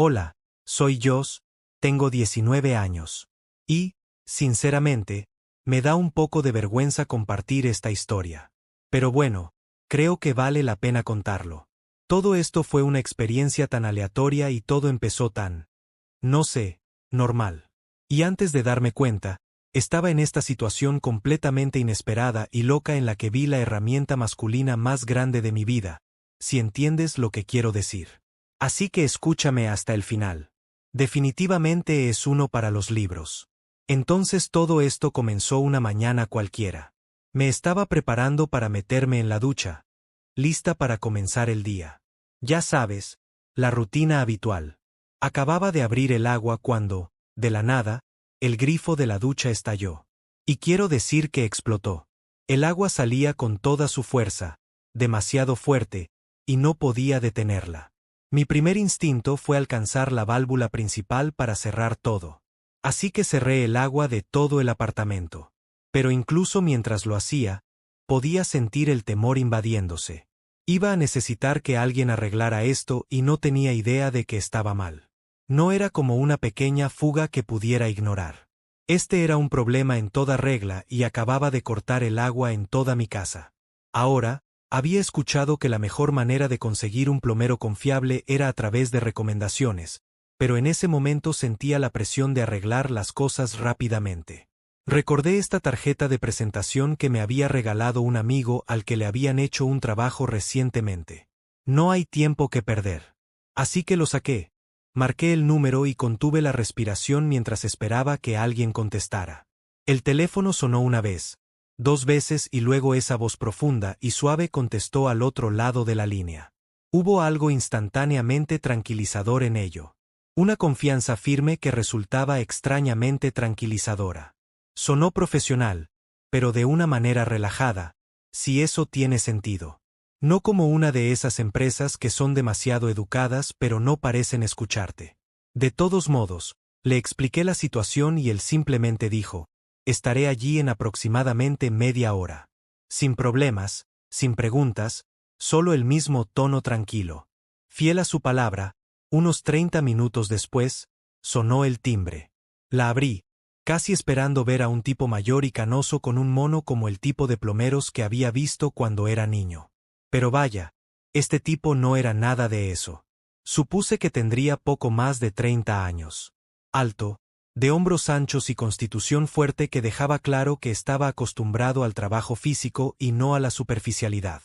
Hola, soy Joss, tengo 19 años. Y, sinceramente, me da un poco de vergüenza compartir esta historia. Pero bueno, creo que vale la pena contarlo. Todo esto fue una experiencia tan aleatoria y todo empezó tan, no sé, normal. Y antes de darme cuenta, estaba en esta situación completamente inesperada y loca en la que vi la herramienta masculina más grande de mi vida, si entiendes lo que quiero decir. Así que escúchame hasta el final. Definitivamente es uno para los libros. Entonces todo esto comenzó una mañana cualquiera. Me estaba preparando para meterme en la ducha, lista para comenzar el día. Ya sabes, la rutina habitual. Acababa de abrir el agua cuando, de la nada, el grifo de la ducha estalló. Y quiero decir que explotó. El agua salía con toda su fuerza, demasiado fuerte, y no podía detenerla. Mi primer instinto fue alcanzar la válvula principal para cerrar todo. Así que cerré el agua de todo el apartamento. Pero incluso mientras lo hacía, podía sentir el temor invadiéndose. Iba a necesitar que alguien arreglara esto y no tenía idea de que estaba mal. No era como una pequeña fuga que pudiera ignorar. Este era un problema en toda regla y acababa de cortar el agua en toda mi casa. Ahora, había escuchado que la mejor manera de conseguir un plomero confiable era a través de recomendaciones, pero en ese momento sentía la presión de arreglar las cosas rápidamente. Recordé esta tarjeta de presentación que me había regalado un amigo al que le habían hecho un trabajo recientemente. No hay tiempo que perder. Así que lo saqué. Marqué el número y contuve la respiración mientras esperaba que alguien contestara. El teléfono sonó una vez, 2 veces y luego esa voz profunda y suave contestó al otro lado de la línea. Hubo algo instantáneamente tranquilizador en ello. Una confianza firme que resultaba extrañamente tranquilizadora. Sonó profesional, pero de una manera relajada, si eso tiene sentido. No como una de esas empresas que son demasiado educadas pero no parecen escucharte. De todos modos, le expliqué la situación y él simplemente dijo, estaré allí en aproximadamente media hora. Sin problemas, sin preguntas, solo el mismo tono tranquilo. Fiel a su palabra, unos 30 minutos después, sonó el timbre. La abrí, casi esperando ver a un tipo mayor y canoso con un mono como el tipo de plomeros que había visto cuando era niño. Pero vaya, este tipo no era nada de eso. Supuse que tendría poco más de 30 años. Alto, de hombros anchos y constitución fuerte que dejaba claro que estaba acostumbrado al trabajo físico y no a la superficialidad.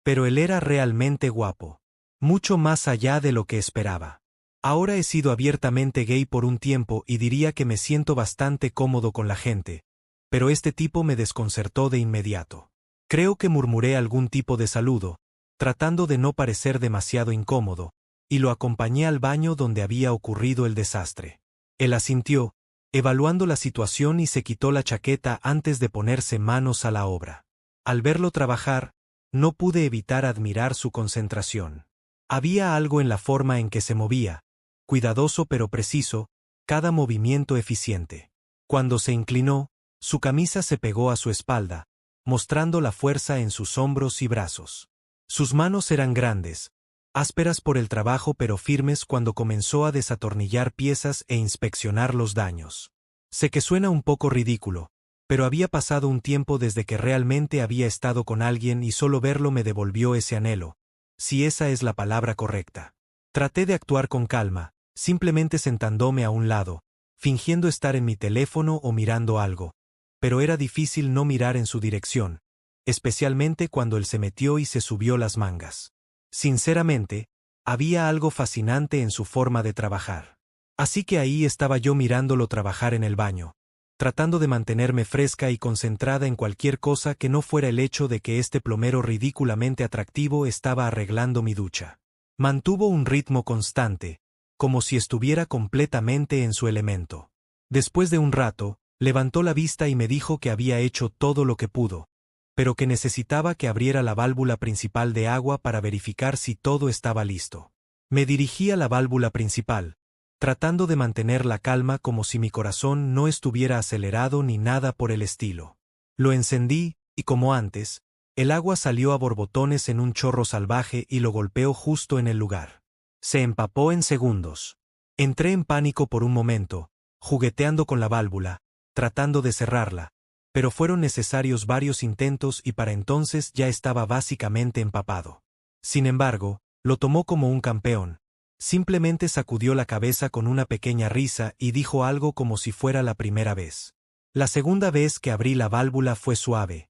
Pero él era realmente guapo. Mucho más allá de lo que esperaba. Ahora he sido abiertamente gay por un tiempo y diría que me siento bastante cómodo con la gente, pero este tipo me desconcertó de inmediato. Creo que murmuré algún tipo de saludo, tratando de no parecer demasiado incómodo, y lo acompañé al baño donde había ocurrido el desastre. Él asintió, evaluando la situación y se quitó la chaqueta antes de ponerse manos a la obra. Al verlo trabajar, no pude evitar admirar su concentración. Había algo en la forma en que se movía, cuidadoso pero preciso, cada movimiento eficiente. Cuando se inclinó, su camisa se pegó a su espalda, mostrando la fuerza en sus hombros y brazos. Sus manos eran grandes, ásperas por el trabajo pero firmes cuando comenzó a desatornillar piezas e inspeccionar los daños. Sé que suena un poco ridículo, pero había pasado un tiempo desde que realmente había estado con alguien y solo verlo me devolvió ese anhelo, si esa es la palabra correcta. Traté de actuar con calma, simplemente sentándome a un lado, fingiendo estar en mi teléfono o mirando algo, pero era difícil no mirar en su dirección, especialmente cuando él se metió y se subió las mangas. Sinceramente, había algo fascinante en su forma de trabajar. Así que ahí estaba yo mirándolo trabajar en el baño, tratando de mantenerme fresca y concentrada en cualquier cosa que no fuera el hecho de que este plomero ridículamente atractivo estaba arreglando mi ducha. Mantuvo un ritmo constante, como si estuviera completamente en su elemento. Después de un rato, levantó la vista y me dijo que había hecho todo lo que pudo, pero que necesitaba que abriera la válvula principal de agua para verificar si todo estaba listo. Me dirigí a la válvula principal, tratando de mantener la calma como si mi corazón no estuviera acelerado ni nada por el estilo. Lo encendí, y como antes, el agua salió a borbotones en un chorro salvaje y lo golpeó justo en el lugar. Se empapó en segundos. Entré en pánico por un momento, jugueteando con la válvula, tratando de cerrarla, pero fueron necesarios varios intentos y para entonces ya estaba básicamente empapado. Sin embargo, lo tomó como un campeón. Simplemente sacudió la cabeza con una pequeña risa y dijo algo como si fuera la primera vez. La segunda vez que abrí la válvula fue suave.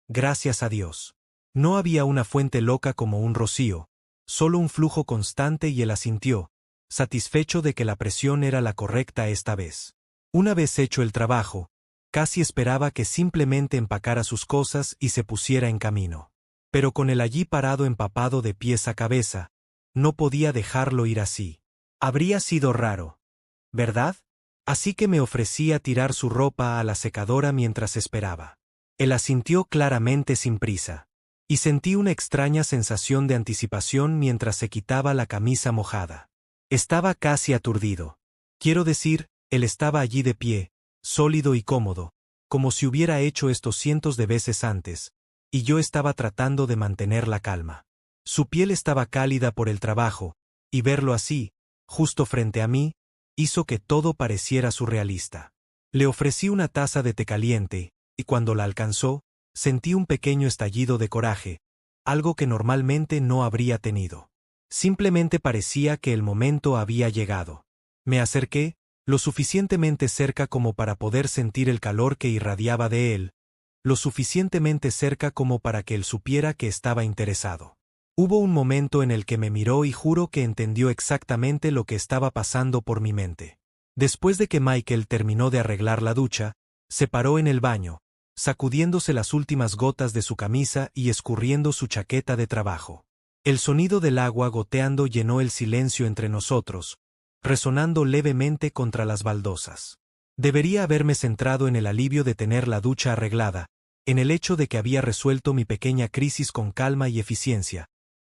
Gracias a Dios. No había una fuente loca como un rocío, solo un flujo constante y él asintió, satisfecho de que la presión era la correcta esta vez. Una vez hecho el trabajo, casi esperaba que simplemente empacara sus cosas y se pusiera en camino. Pero con él allí parado empapado de pies a cabeza, no podía dejarlo ir así. Habría sido raro, ¿verdad? Así que me ofrecí a tirar su ropa a la secadora mientras esperaba. Él asintió claramente sin prisa. Y sentí una extraña sensación de anticipación mientras se quitaba la camisa mojada. Estaba casi aturdido. Quiero decir, él estaba allí de pie, sólido y cómodo, como si hubiera hecho esto cientos de veces antes, y yo estaba tratando de mantener la calma. Su piel estaba cálida por el trabajo, y verlo así, justo frente a mí, hizo que todo pareciera surrealista. Le ofrecí una taza de té caliente, y cuando la alcanzó, sentí un pequeño estallido de coraje, algo que normalmente no habría tenido. Simplemente parecía que el momento había llegado. Me acerqué, lo suficientemente cerca como para poder sentir el calor que irradiaba de él, lo suficientemente cerca como para que él supiera que estaba interesado. Hubo un momento en el que me miró y juro que entendió exactamente lo que estaba pasando por mi mente. Después de que Michael terminó de arreglar la ducha, se paró en el baño, sacudiéndose las últimas gotas de su camisa y escurriendo su chaqueta de trabajo. El sonido del agua goteando llenó el silencio entre nosotros, resonando levemente contra las baldosas. Debería haberme centrado en el alivio de tener la ducha arreglada, en el hecho de que había resuelto mi pequeña crisis con calma y eficiencia,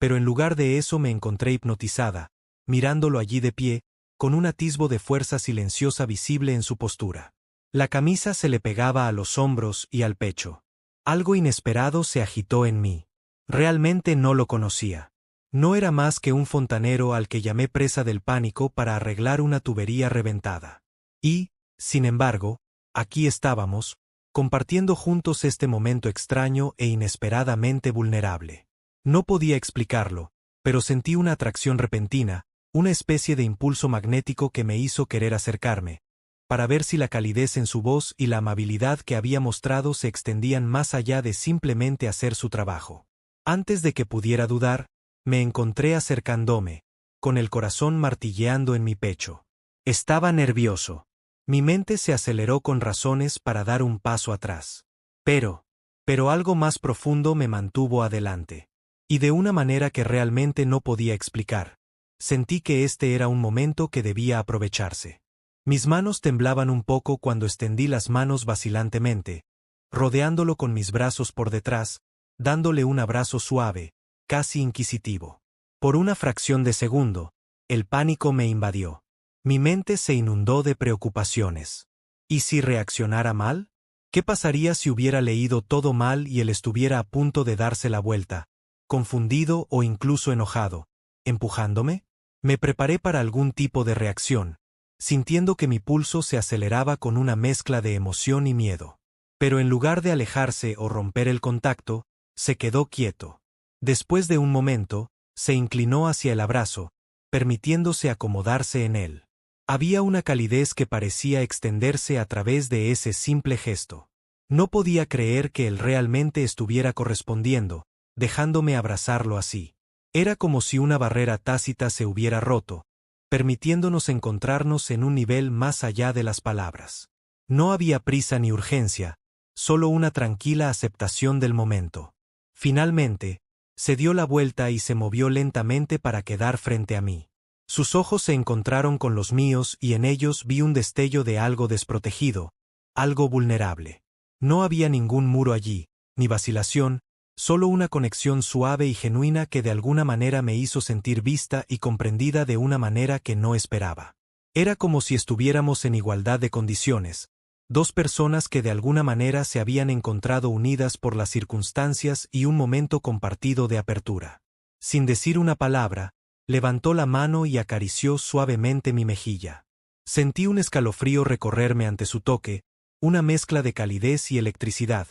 pero en lugar de eso me encontré hipnotizada, mirándolo allí de pie, con un atisbo de fuerza silenciosa visible en su postura. La camisa se le pegaba a los hombros y al pecho. Algo inesperado se agitó en mí. Realmente no lo conocía. No era más que un fontanero al que llamé presa del pánico para arreglar una tubería reventada. Y, sin embargo, aquí estábamos, compartiendo juntos este momento extraño e inesperadamente vulnerable. No podía explicarlo, pero sentí una atracción repentina, una especie de impulso magnético que me hizo querer acercarme, para ver si la calidez en su voz y la amabilidad que había mostrado se extendían más allá de simplemente hacer su trabajo. Antes de que pudiera dudar, me encontré acercándome, con el corazón martilleando en mi pecho. Estaba nervioso. Mi mente se aceleró con razones para dar un paso atrás. Pero algo más profundo me mantuvo adelante. Y de una manera que realmente no podía explicar. Sentí que este era un momento que debía aprovecharse. Mis manos temblaban un poco cuando extendí las manos vacilantemente, rodeándolo con mis brazos por detrás, dándole un abrazo suave, casi inquisitivo. Por una fracción de segundo, el pánico me invadió. Mi mente se inundó de preocupaciones. ¿Y si reaccionara mal? ¿Qué pasaría si hubiera leído todo mal y él estuviera a punto de darse la vuelta, confundido o incluso enojado, empujándome? Me preparé para algún tipo de reacción, sintiendo que mi pulso se aceleraba con una mezcla de emoción y miedo. Pero en lugar de alejarse o romper el contacto, se quedó quieto. Después de un momento, se inclinó hacia el abrazo, permitiéndose acomodarse en él. Había una calidez que parecía extenderse a través de ese simple gesto. No podía creer que él realmente estuviera correspondiendo, dejándome abrazarlo así. Era como si una barrera tácita se hubiera roto, permitiéndonos encontrarnos en un nivel más allá de las palabras. No había prisa ni urgencia, solo una tranquila aceptación del momento. Finalmente, se dio la vuelta y se movió lentamente para quedar frente a mí. Sus ojos se encontraron con los míos y en ellos vi un destello de algo desprotegido, algo vulnerable. No había ningún muro allí, ni vacilación, solo una conexión suave y genuina que de alguna manera me hizo sentir vista y comprendida de una manera que no esperaba. Era como si estuviéramos en igualdad de condiciones, dos personas que de alguna manera se habían encontrado unidas por las circunstancias y un momento compartido de apertura. Sin decir una palabra, levantó la mano y acarició suavemente mi mejilla. Sentí un escalofrío recorrerme ante su toque, una mezcla de calidez y electricidad,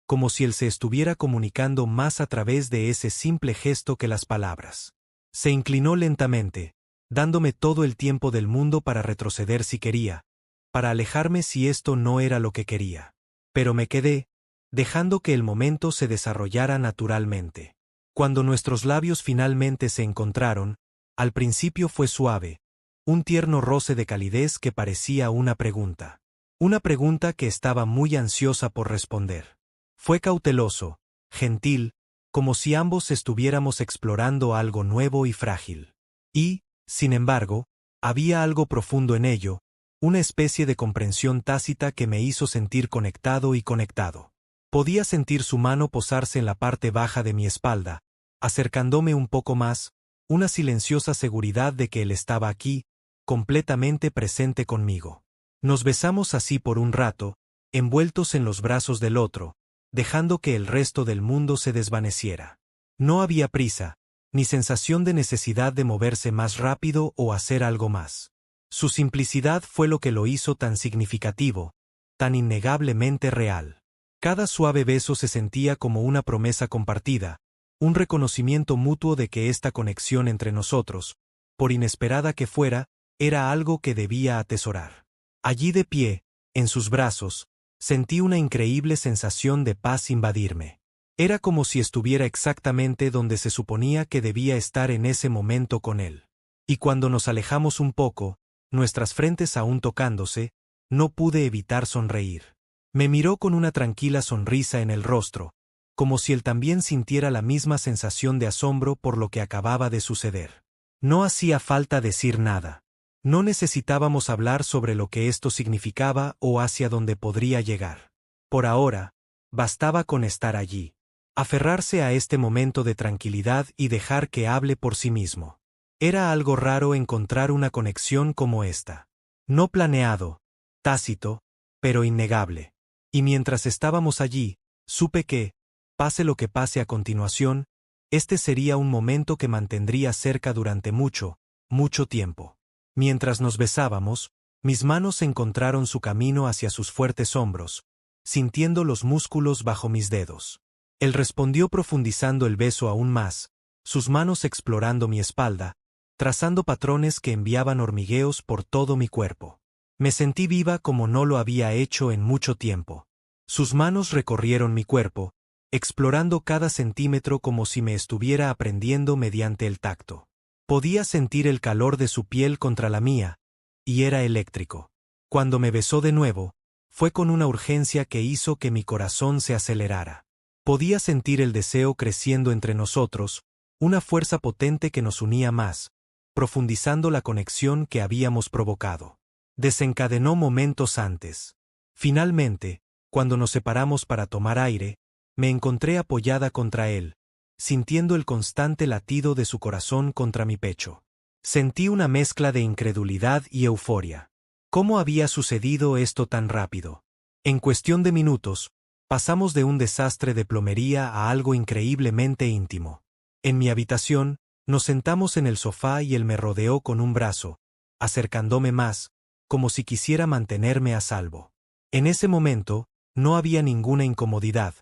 como si él se estuviera comunicando más a través de ese simple gesto que las palabras. Se inclinó lentamente, dándome todo el tiempo del mundo para retroceder si quería, para alejarme si esto no era lo que quería. Pero me quedé, dejando que el momento se desarrollara naturalmente. Cuando nuestros labios finalmente se encontraron, al principio fue suave, un tierno roce de calidez que parecía una pregunta. Una pregunta que estaba muy ansiosa por responder. Fue cauteloso, gentil, como si ambos estuviéramos explorando algo nuevo y frágil. Y, sin embargo, había algo profundo en ello, una especie de comprensión tácita que me hizo sentir conectado y conectado. Podía sentir su mano posarse en la parte baja de mi espalda, acercándome un poco más, una silenciosa seguridad de que él estaba aquí, completamente presente conmigo. Nos besamos así por un rato, envueltos en los brazos del otro, dejando que el resto del mundo se desvaneciera. No había prisa, ni sensación de necesidad de moverse más rápido o hacer algo más. Su simplicidad fue lo que lo hizo tan significativo, tan innegablemente real. Cada suave beso se sentía como una promesa compartida, un reconocimiento mutuo de que esta conexión entre nosotros, por inesperada que fuera, era algo que debía atesorar. Allí de pie, en sus brazos, sentí una increíble sensación de paz invadirme. Era como si estuviera exactamente donde se suponía que debía estar en ese momento con él. Y cuando nos alejamos un poco, nuestras frentes aún tocándose, no pude evitar sonreír. Me miró con una tranquila sonrisa en el rostro, como si él también sintiera la misma sensación de asombro por lo que acababa de suceder. No hacía falta decir nada. No necesitábamos hablar sobre lo que esto significaba o hacia dónde podría llegar. Por ahora, bastaba con estar allí. Aferrarse a este momento de tranquilidad y dejar que hable por sí mismo. Era algo raro encontrar una conexión como esta. No planeado, tácito, pero innegable. Y mientras estábamos allí, supe que, pase lo que pase a continuación, este sería un momento que mantendría cerca durante mucho, mucho tiempo. Mientras nos besábamos, mis manos encontraron su camino hacia sus fuertes hombros, sintiendo los músculos bajo mis dedos. Él respondió profundizando el beso aún más, sus manos explorando mi espalda, trazando patrones que enviaban hormigueos por todo mi cuerpo. Me sentí viva como no lo había hecho en mucho tiempo. Sus manos recorrieron mi cuerpo, explorando cada centímetro como si me estuviera aprendiendo mediante el tacto. Podía sentir el calor de su piel contra la mía, y era eléctrico. Cuando me besó de nuevo, fue con una urgencia que hizo que mi corazón se acelerara. Podía sentir el deseo creciendo entre nosotros, una fuerza potente que nos unía más, profundizando la conexión que habíamos provocado. Desencadenó momentos antes. Finalmente, cuando nos separamos para tomar aire, me encontré apoyada contra él, sintiendo el constante latido de su corazón contra mi pecho. Sentí una mezcla de incredulidad y euforia. ¿Cómo había sucedido esto tan rápido? En cuestión de minutos, pasamos de un desastre de plomería a algo increíblemente íntimo. En mi habitación, nos sentamos en el sofá y él me rodeó con un brazo, acercándome más, como si quisiera mantenerme a salvo. En ese momento, no había ninguna incomodidad,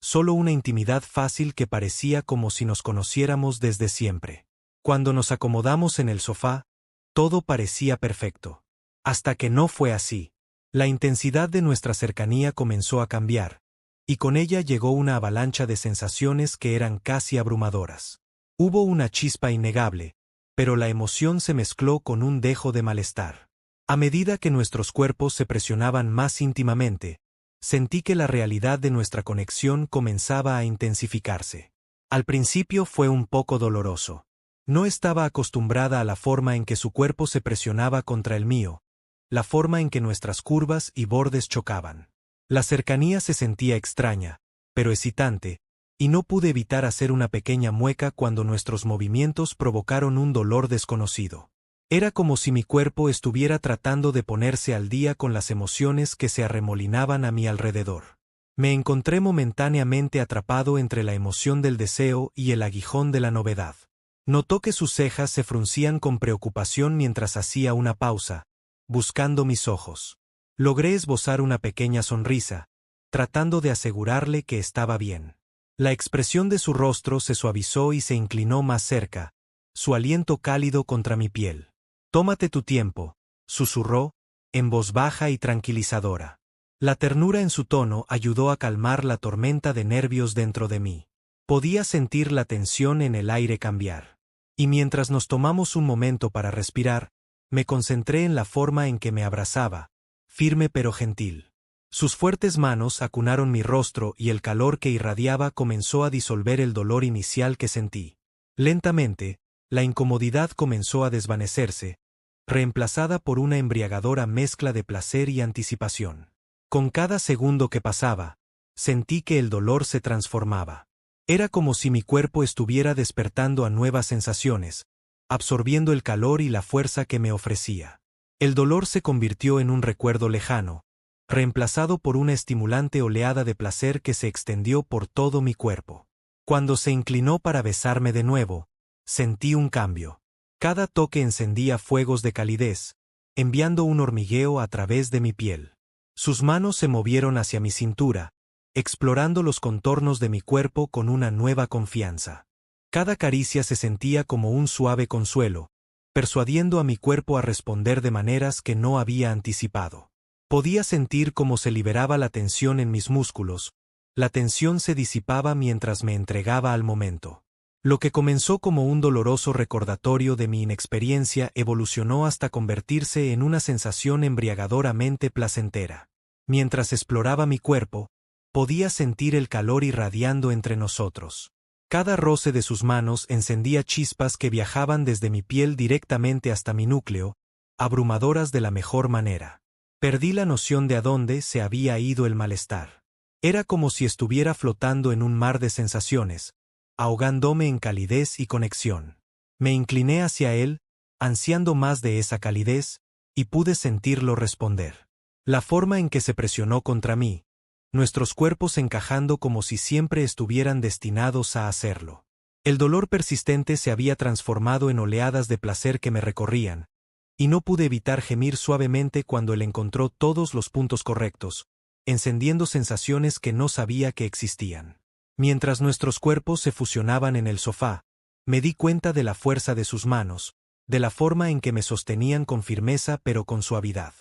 solo una intimidad fácil que parecía como si nos conociéramos desde siempre. Cuando nos acomodamos en el sofá, todo parecía perfecto. Hasta que no fue así. La intensidad de nuestra cercanía comenzó a cambiar, y con ella llegó una avalancha de sensaciones que eran casi abrumadoras. Hubo una chispa innegable, pero la emoción se mezcló con un dejo de malestar. A medida que nuestros cuerpos se presionaban más íntimamente, sentí que la realidad de nuestra conexión comenzaba a intensificarse. Al principio fue un poco doloroso. No estaba acostumbrada a la forma en que su cuerpo se presionaba contra el mío, la forma en que nuestras curvas y bordes chocaban. La cercanía se sentía extraña, pero excitante, y no pude evitar hacer una pequeña mueca cuando nuestros movimientos provocaron un dolor desconocido. Era como si mi cuerpo estuviera tratando de ponerse al día con las emociones que se arremolinaban a mi alrededor. Me encontré momentáneamente atrapado entre la emoción del deseo y el aguijón de la novedad. Notó que sus cejas se fruncían con preocupación mientras hacía una pausa, buscando mis ojos. Logré esbozar una pequeña sonrisa, tratando de asegurarle que estaba bien. La expresión de su rostro se suavizó y se inclinó más cerca, su aliento cálido contra mi piel. «Tómate tu tiempo», susurró, en voz baja y tranquilizadora. La ternura en su tono ayudó a calmar la tormenta de nervios dentro de mí. Podía sentir la tensión en el aire cambiar. Y mientras nos tomamos un momento para respirar, me concentré en la forma en que me abrazaba, firme pero gentil. Sus fuertes manos acunaron mi rostro y el calor que irradiaba comenzó a disolver el dolor inicial que sentí. Lentamente, la incomodidad comenzó a desvanecerse, reemplazada por una embriagadora mezcla de placer y anticipación. Con cada segundo que pasaba, sentí que el dolor se transformaba. Era como si mi cuerpo estuviera despertando a nuevas sensaciones, absorbiendo el calor y la fuerza que me ofrecía. El dolor se convirtió en un recuerdo lejano, reemplazado por una estimulante oleada de placer que se extendió por todo mi cuerpo. Cuando se inclinó para besarme de nuevo, sentí un cambio. Cada toque encendía fuegos de calidez, enviando un hormigueo a través de mi piel. Sus manos se movieron hacia mi cintura, explorando los contornos de mi cuerpo con una nueva confianza. Cada caricia se sentía como un suave consuelo, persuadiendo a mi cuerpo a responder de maneras que no había anticipado. Podía sentir cómo se liberaba la tensión en mis músculos, la tensión se disipaba mientras me entregaba al momento. Lo que comenzó como un doloroso recordatorio de mi inexperiencia evolucionó hasta convertirse en una sensación embriagadoramente placentera. Mientras exploraba mi cuerpo, podía sentir el calor irradiando entre nosotros. Cada roce de sus manos encendía chispas que viajaban desde mi piel directamente hasta mi núcleo, abrumadoras de la mejor manera. Perdí la noción de a dónde se había ido el malestar. Era como si estuviera flotando en un mar de sensaciones, ahogándome en calidez y conexión. Me incliné hacia él, ansiando más de esa calidez, y pude sentirlo responder. La forma en que se presionó contra mí, nuestros cuerpos encajando como si siempre estuvieran destinados a hacerlo. El dolor persistente se había transformado en oleadas de placer que me recorrían, y no pude evitar gemir suavemente cuando él encontró todos los puntos correctos, encendiendo sensaciones que no sabía que existían. Mientras nuestros cuerpos se fusionaban en el sofá, me di cuenta de la fuerza de sus manos, de la forma en que me sostenían con firmeza pero con suavidad.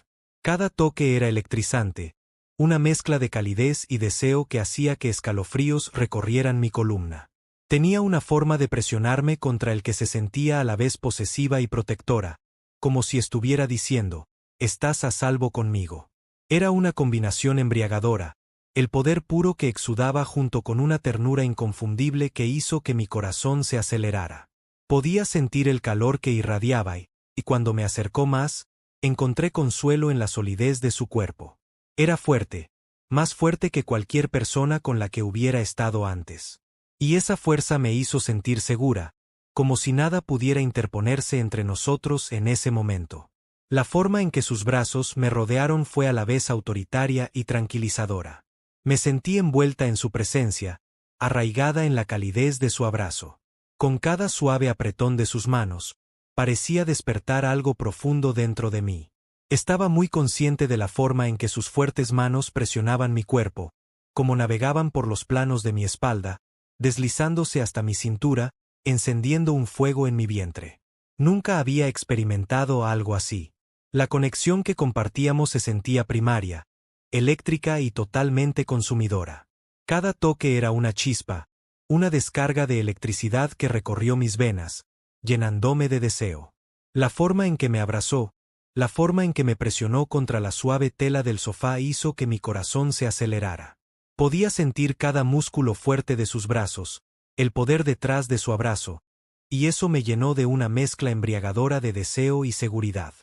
Cada toque era electrizante, una mezcla de calidez y deseo que hacía que escalofríos recorrieran mi columna. Tenía una forma de presionarme contra el que se sentía a la vez posesiva y protectora, como si estuviera diciendo, «Estás a salvo conmigo». Era una combinación embriagadora, el poder puro que exudaba junto con una ternura inconfundible que hizo que mi corazón se acelerara. Podía sentir el calor que irradiaba y cuando me acercó más, encontré consuelo en la solidez de su cuerpo. Era fuerte, más fuerte que cualquier persona con la que hubiera estado antes. Y esa fuerza me hizo sentir segura, como si nada pudiera interponerse entre nosotros en ese momento. La forma en que sus brazos me rodearon fue a la vez autoritaria y tranquilizadora. Me sentí envuelta en su presencia, arraigada en la calidez de su abrazo. Con cada suave apretón de sus manos, parecía despertar algo profundo dentro de mí. Estaba muy consciente de la forma en que sus fuertes manos presionaban mi cuerpo, como navegaban por los planos de mi espalda, deslizándose hasta mi cintura, encendiendo un fuego en mi vientre. Nunca había experimentado algo así. La conexión que compartíamos se sentía primaria, eléctrica y totalmente consumidora. Cada toque era una chispa, una descarga de electricidad que recorrió mis venas, llenándome de deseo. La forma en que me abrazó, la forma en que me presionó contra la suave tela del sofá hizo que mi corazón se acelerara. Podía sentir cada músculo fuerte de sus brazos, el poder detrás de su abrazo, y eso me llenó de una mezcla embriagadora de deseo y seguridad.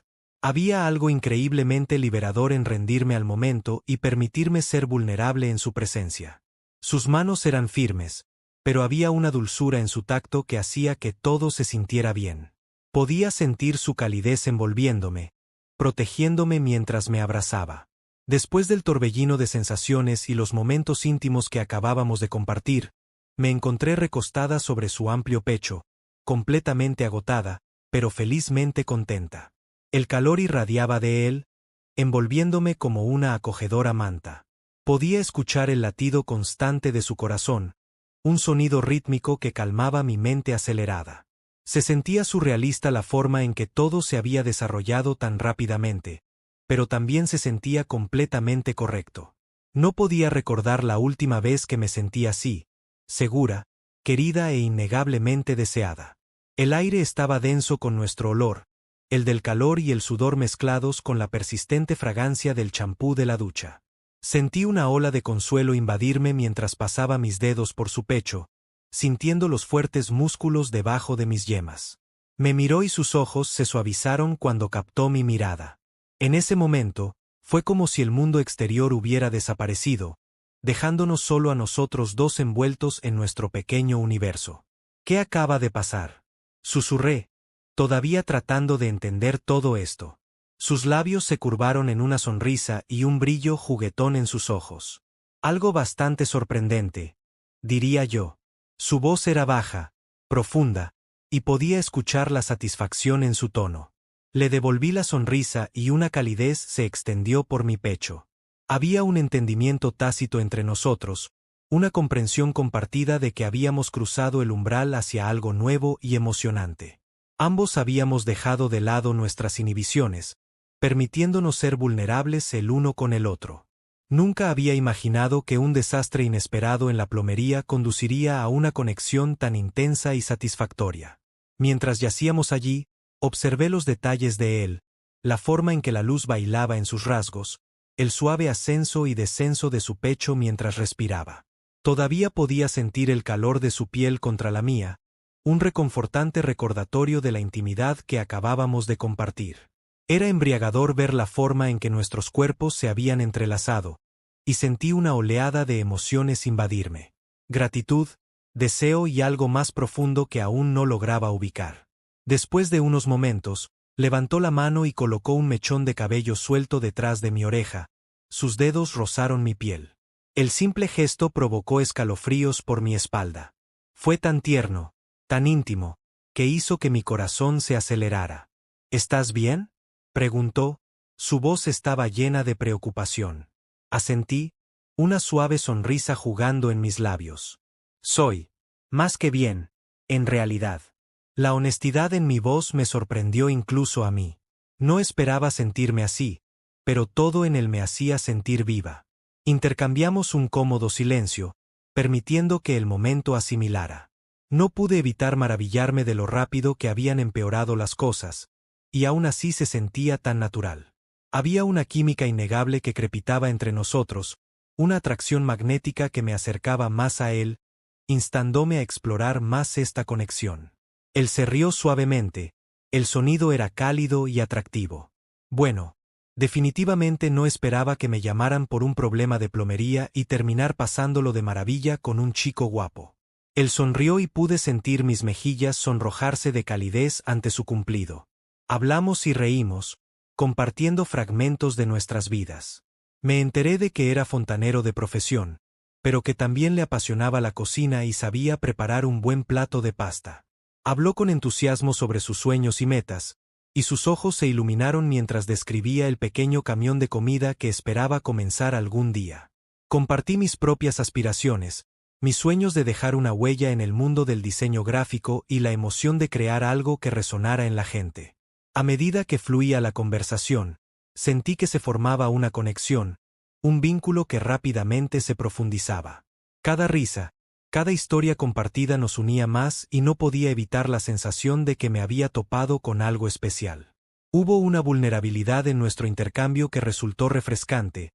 Había algo increíblemente liberador en rendirme al momento y permitirme ser vulnerable en su presencia. Sus manos eran firmes, pero había una dulzura en su tacto que hacía que todo se sintiera bien. Podía sentir su calidez envolviéndome, protegiéndome mientras me abrazaba. Después del torbellino de sensaciones y los momentos íntimos que acabábamos de compartir, me encontré recostada sobre su amplio pecho, completamente agotada, pero felizmente contenta. El calor irradiaba de él, envolviéndome como una acogedora manta. Podía escuchar el latido constante de su corazón, un sonido rítmico que calmaba mi mente acelerada. Se sentía surrealista la forma en que todo se había desarrollado tan rápidamente, pero también se sentía completamente correcto. No podía recordar la última vez que me sentí así, segura, querida e innegablemente deseada. El aire estaba denso con nuestro olor, el del calor y el sudor mezclados con la persistente fragancia del champú de la ducha. Sentí una ola de consuelo invadirme mientras pasaba mis dedos por su pecho, sintiendo los fuertes músculos debajo de mis yemas. Me miró y sus ojos se suavizaron cuando captó mi mirada. En ese momento, fue como si el mundo exterior hubiera desaparecido, dejándonos solo a nosotros dos envueltos en nuestro pequeño universo. ¿Qué acaba de pasar?, susurré, todavía tratando de entender todo esto. Sus labios se curvaron en una sonrisa y un brillo juguetón en sus ojos. Algo bastante sorprendente, diría yo. Su voz era baja, profunda, y podía escuchar la satisfacción en su tono. Le devolví la sonrisa y una calidez se extendió por mi pecho. Había un entendimiento tácito entre nosotros, una comprensión compartida de que habíamos cruzado el umbral hacia algo nuevo y emocionante. Ambos habíamos dejado de lado nuestras inhibiciones, permitiéndonos ser vulnerables el uno con el otro. Nunca había imaginado que un desastre inesperado en la plomería conduciría a una conexión tan intensa y satisfactoria. Mientras yacíamos allí, observé los detalles de él, la forma en que la luz bailaba en sus rasgos, el suave ascenso y descenso de su pecho mientras respiraba. Todavía podía sentir el calor de su piel contra la mía, un reconfortante recordatorio de la intimidad que acabábamos de compartir. Era embriagador ver la forma en que nuestros cuerpos se habían entrelazado, y sentí una oleada de emociones invadirme. Gratitud, deseo y algo más profundo que aún no lograba ubicar. Después de unos momentos, levantó la mano y colocó un mechón de cabello suelto detrás de mi oreja. Sus dedos rozaron mi piel. El simple gesto provocó escalofríos por mi espalda. Fue tan tierno, tan íntimo, que hizo que mi corazón se acelerara. ¿Estás bien?, preguntó, su voz estaba llena de preocupación. Asentí, una suave sonrisa jugando en mis labios. Soy, más que bien, en realidad. La honestidad en mi voz me sorprendió incluso a mí. No esperaba sentirme así, pero todo en él me hacía sentir viva. Intercambiamos un cómodo silencio, permitiendo que el momento asimilara. No pude evitar maravillarme de lo rápido que habían empeorado las cosas, y aún así se sentía tan natural. Había una química innegable que crepitaba entre nosotros, una atracción magnética que me acercaba más a él, instándome a explorar más esta conexión. Él se rió suavemente, el sonido era cálido y atractivo. Bueno, definitivamente no esperaba que me llamaran por un problema de plomería y terminar pasándolo de maravilla con un chico guapo. Él sonrió y pude sentir mis mejillas sonrojarse de calidez ante su cumplido. Hablamos y reímos, compartiendo fragmentos de nuestras vidas. Me enteré de que era fontanero de profesión, pero que también le apasionaba la cocina y sabía preparar un buen plato de pasta. Habló con entusiasmo sobre sus sueños y metas, y sus ojos se iluminaron mientras describía el pequeño camión de comida que esperaba comenzar algún día. Compartí mis propias aspiraciones, mis sueños de dejar una huella en el mundo del diseño gráfico y la emoción de crear algo que resonara en la gente. A medida que fluía la conversación, sentí que se formaba una conexión, un vínculo que rápidamente se profundizaba. Cada risa, cada historia compartida nos unía más y no podía evitar la sensación de que me había topado con algo especial. Hubo una vulnerabilidad en nuestro intercambio que resultó refrescante,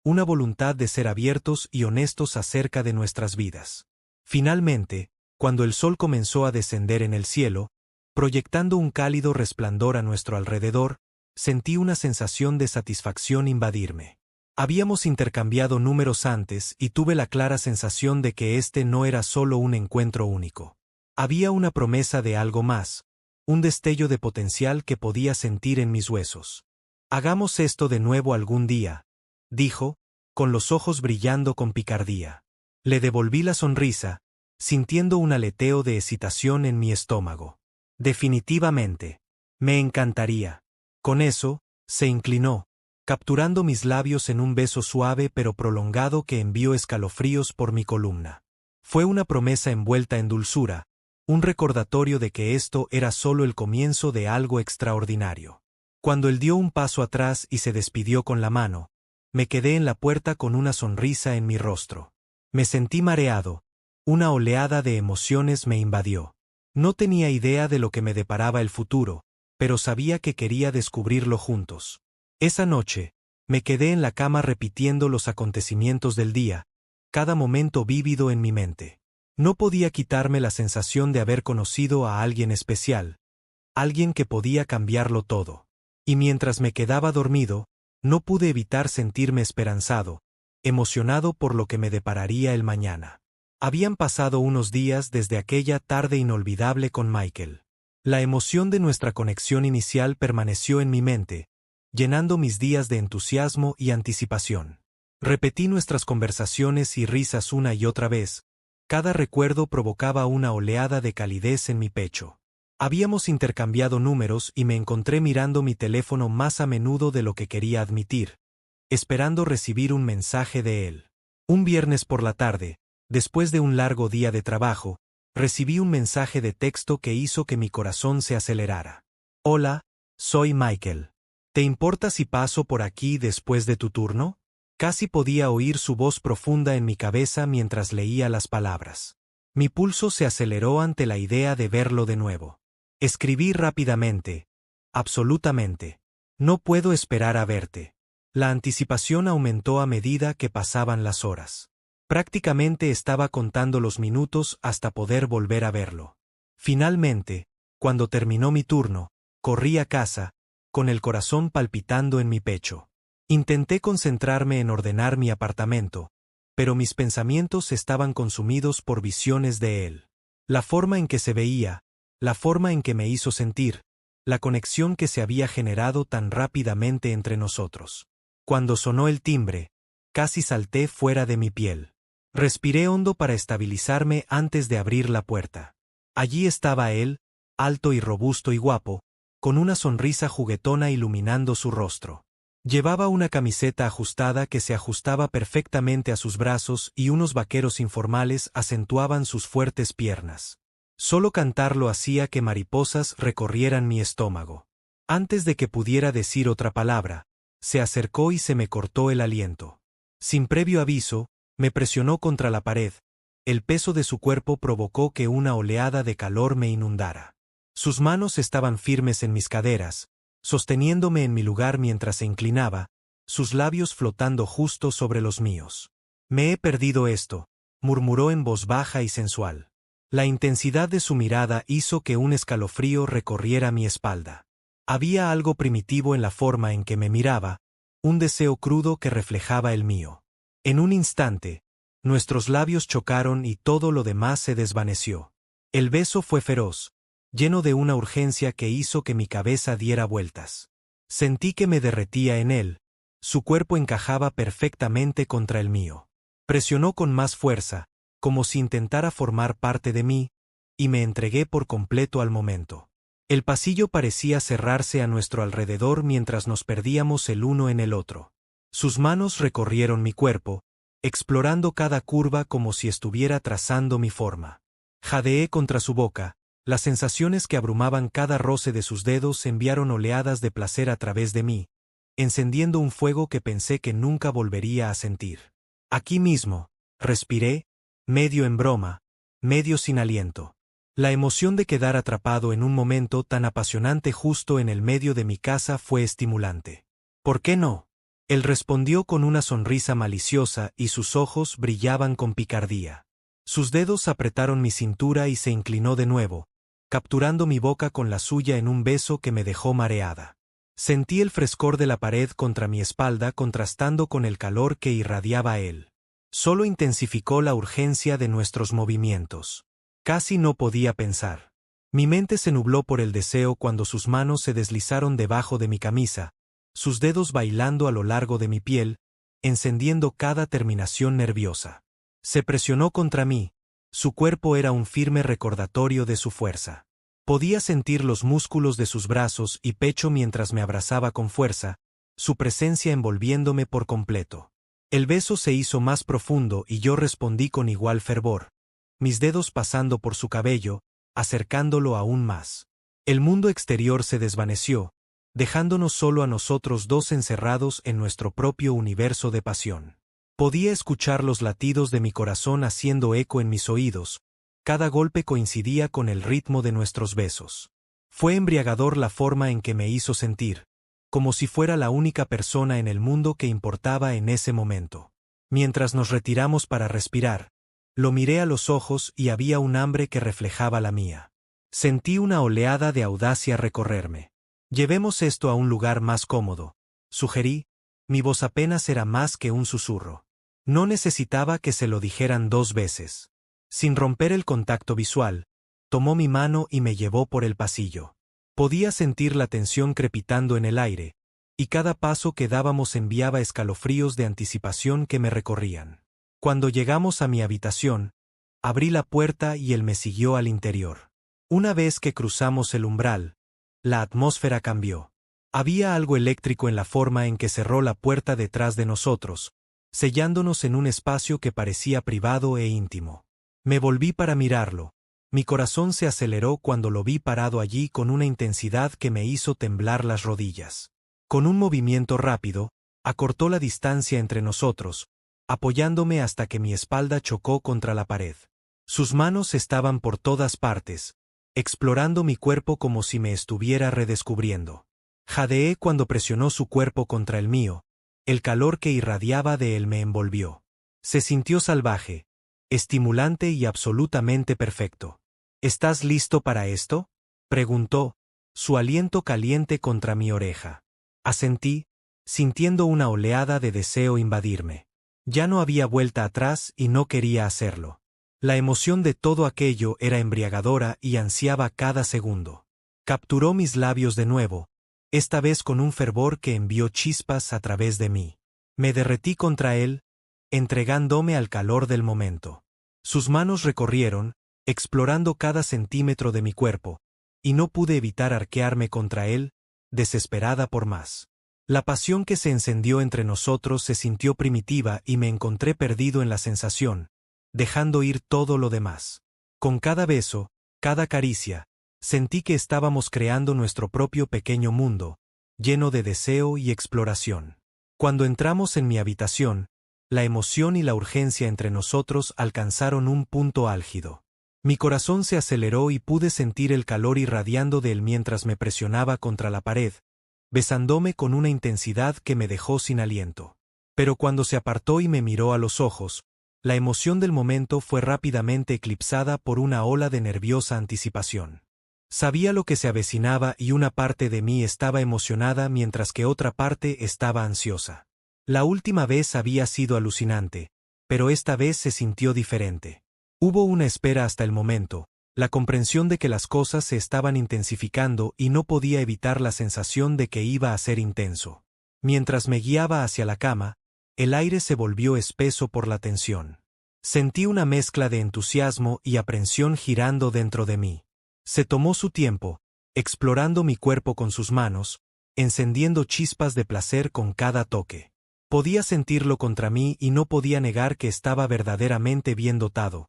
una voluntad de ser abiertos y honestos acerca de nuestras vidas. Finalmente, cuando el sol comenzó a descender en el cielo, proyectando un cálido resplandor a nuestro alrededor, sentí una sensación de satisfacción invadirme. Habíamos intercambiado números antes y tuve la clara sensación de que este no era solo un encuentro único. Había una promesa de algo más, un destello de potencial que podía sentir en mis huesos. Hagamos esto de nuevo algún día, dijo, con los ojos brillando con picardía. Le devolví la sonrisa, sintiendo un aleteo de excitación en mi estómago. Definitivamente. Me encantaría. Con eso, se inclinó, capturando mis labios en un beso suave pero prolongado que envió escalofríos por mi columna. Fue una promesa envuelta en dulzura, un recordatorio de que esto era solo el comienzo de algo extraordinario. Cuando él dio un paso atrás y se despidió con la mano, me quedé en la puerta con una sonrisa en mi rostro. Me sentí mareado, una oleada de emociones me invadió. No tenía idea de lo que me deparaba el futuro, pero sabía que quería descubrirlo juntos. Esa noche, me quedé en la cama repitiendo los acontecimientos del día, cada momento vívido en mi mente. No podía quitarme la sensación de haber conocido a alguien especial, alguien que podía cambiarlo todo. Y mientras me quedaba dormido, no pude evitar sentirme esperanzado, emocionado por lo que me depararía el mañana. Habían pasado unos días desde aquella tarde inolvidable con Michael. La emoción de nuestra conexión inicial permaneció en mi mente, llenando mis días de entusiasmo y anticipación. Repetí nuestras conversaciones y risas una y otra vez. Cada recuerdo provocaba una oleada de calidez en mi pecho. Habíamos intercambiado números y me encontré mirando mi teléfono más a menudo de lo que quería admitir, esperando recibir un mensaje de él. Un viernes por la tarde, después de un largo día de trabajo, recibí un mensaje de texto que hizo que mi corazón se acelerara. Hola, soy Michael. ¿Te importa si paso por aquí después de tu turno? Casi podía oír su voz profunda en mi cabeza mientras leía las palabras. Mi pulso se aceleró ante la idea de verlo de nuevo. Escribí rápidamente. Absolutamente. No puedo esperar a verte. La anticipación aumentó a medida que pasaban las horas. Prácticamente estaba contando los minutos hasta poder volver a verlo. Finalmente, cuando terminó mi turno, corrí a casa, con el corazón palpitando en mi pecho. Intenté concentrarme en ordenar mi apartamento, pero mis pensamientos estaban consumidos por visiones de él. La forma en que se veía, la forma en que me hizo sentir, la conexión que se había generado tan rápidamente entre nosotros. Cuando sonó el timbre, casi salté fuera de mi piel. Respiré hondo para estabilizarme antes de abrir la puerta. Allí estaba él, alto y robusto y guapo, con una sonrisa juguetona iluminando su rostro. Llevaba una camiseta ajustada que se ajustaba perfectamente a sus brazos y unos vaqueros informales acentuaban sus fuertes piernas. Solo cantarlo hacía que mariposas recorrieran mi estómago. Antes de que pudiera decir otra palabra, se acercó y se me cortó el aliento. Sin previo aviso, me presionó contra la pared. El peso de su cuerpo provocó que una oleada de calor me inundara. Sus manos estaban firmes en mis caderas, sosteniéndome en mi lugar mientras se inclinaba, sus labios flotando justo sobre los míos. Me he perdido esto, murmuró en voz baja y sensual. La intensidad de su mirada hizo que un escalofrío recorriera mi espalda. Había algo primitivo en la forma en que me miraba, un deseo crudo que reflejaba el mío. En un instante, nuestros labios chocaron y todo lo demás se desvaneció. El beso fue feroz, lleno de una urgencia que hizo que mi cabeza diera vueltas. Sentí que me derretía en él, su cuerpo encajaba perfectamente contra el mío. Presionó con más fuerza, como si intentara formar parte de mí, y me entregué por completo al momento. El pasillo parecía cerrarse a nuestro alrededor mientras nos perdíamos el uno en el otro. Sus manos recorrieron mi cuerpo, explorando cada curva como si estuviera trazando mi forma. Jadeé contra su boca. Las sensaciones que abrumaban cada roce de sus dedos enviaron oleadas de placer a través de mí, encendiendo un fuego que pensé que nunca volvería a sentir. Aquí mismo, respiré, medio en broma, medio sin aliento. La emoción de quedar atrapado en un momento tan apasionante justo en el medio de mi casa fue estimulante. ¿Por qué no? Él respondió con una sonrisa maliciosa y sus ojos brillaban con picardía. Sus dedos apretaron mi cintura y se inclinó de nuevo, capturando mi boca con la suya en un beso que me dejó mareada. Sentí el frescor de la pared contra mi espalda contrastando con el calor que irradiaba él. Solo intensificó la urgencia de nuestros movimientos. Casi no podía pensar. Mi mente se nubló por el deseo cuando sus manos se deslizaron debajo de mi camisa, sus dedos bailando a lo largo de mi piel, encendiendo cada terminación nerviosa. Se presionó contra mí, Su cuerpo era un firme recordatorio de su fuerza. Podía sentir los músculos de sus brazos y pecho mientras me abrazaba con fuerza, su presencia envolviéndome por completo. El beso se hizo más profundo y yo respondí con igual fervor, mis dedos pasando por su cabello, acercándolo aún más. El mundo exterior se desvaneció, dejándonos solo a nosotros dos encerrados en nuestro propio universo de pasión. Podía escuchar los latidos de mi corazón haciendo eco en mis oídos, cada golpe coincidía con el ritmo de nuestros besos. Fue embriagador la forma en que me hizo sentir, como si fuera la única persona en el mundo que importaba en ese momento. Mientras nos retiramos para respirar, lo miré a los ojos y había un hambre que reflejaba la mía. Sentí una oleada de audacia recorrerme. Llevemos esto a un lugar más cómodo, sugerí, mi voz apenas era más que un susurro. No necesitaba que se lo dijeran 2 veces. Sin romper el contacto visual, tomó mi mano y me llevó por el pasillo. Podía sentir la tensión crepitando en el aire, y cada paso que dábamos enviaba escalofríos de anticipación que me recorrían. Cuando llegamos a mi habitación, abrí la puerta y él me siguió al interior. Una vez que cruzamos el umbral, la atmósfera cambió. Había algo eléctrico en la forma en que cerró la puerta detrás de nosotros, sellándonos en un espacio que parecía privado e íntimo. Me volví para mirarlo. Mi corazón se aceleró cuando lo vi parado allí con una intensidad que me hizo temblar las rodillas. Con un movimiento rápido, acortó la distancia entre nosotros, apoyándome hasta que mi espalda chocó contra la pared. Sus manos estaban por todas partes, explorando mi cuerpo como si me estuviera redescubriendo. Jadeé cuando presionó su cuerpo contra el mío, el calor que irradiaba de él me envolvió. Se sintió salvaje, estimulante y absolutamente perfecto. ¿Estás listo para esto?, preguntó, su aliento caliente contra mi oreja. Asentí, sintiendo una oleada de deseo invadirme. Ya no había vuelta atrás y no quería hacerlo. La emoción de todo aquello era embriagadora y ansiaba cada segundo. Capturó mis labios de nuevo, esta vez con un fervor que envió chispas a través de mí. Me derretí contra él, entregándome al calor del momento. Sus manos recorrieron, explorando cada centímetro de mi cuerpo, y no pude evitar arquearme contra él, desesperada por más. La pasión que se encendió entre nosotros se sintió primitiva y me encontré perdido en la sensación, dejando ir todo lo demás. Con cada beso, cada caricia, sentí que estábamos creando nuestro propio pequeño mundo, lleno de deseo y exploración. Cuando entramos en mi habitación, la emoción y la urgencia entre nosotros alcanzaron un punto álgido. Mi corazón se aceleró y pude sentir el calor irradiando de él mientras me presionaba contra la pared, besándome con una intensidad que me dejó sin aliento. Pero cuando se apartó y me miró a los ojos, la emoción del momento fue rápidamente eclipsada por una ola de nerviosa anticipación. Sabía lo que se avecinaba y una parte de mí estaba emocionada mientras que otra parte estaba ansiosa. La última vez había sido alucinante, pero esta vez se sintió diferente. Hubo una espera hasta el momento, la comprensión de que las cosas se estaban intensificando y no podía evitar la sensación de que iba a ser intenso. Mientras me guiaba hacia la cama, el aire se volvió espeso por la tensión. Sentí una mezcla de entusiasmo y aprensión girando dentro de mí. Se tomó su tiempo, explorando mi cuerpo con sus manos, encendiendo chispas de placer con cada toque. Podía sentirlo contra mí y no podía negar que estaba verdaderamente bien dotado,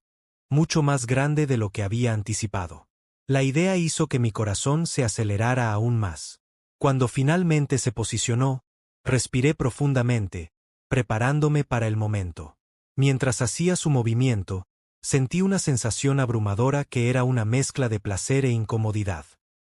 mucho más grande de lo que había anticipado. La idea hizo que mi corazón se acelerara aún más. Cuando finalmente se posicionó, respiré profundamente, preparándome para el momento. Mientras hacía su movimiento, sentí una sensación abrumadora que era una mezcla de placer e incomodidad.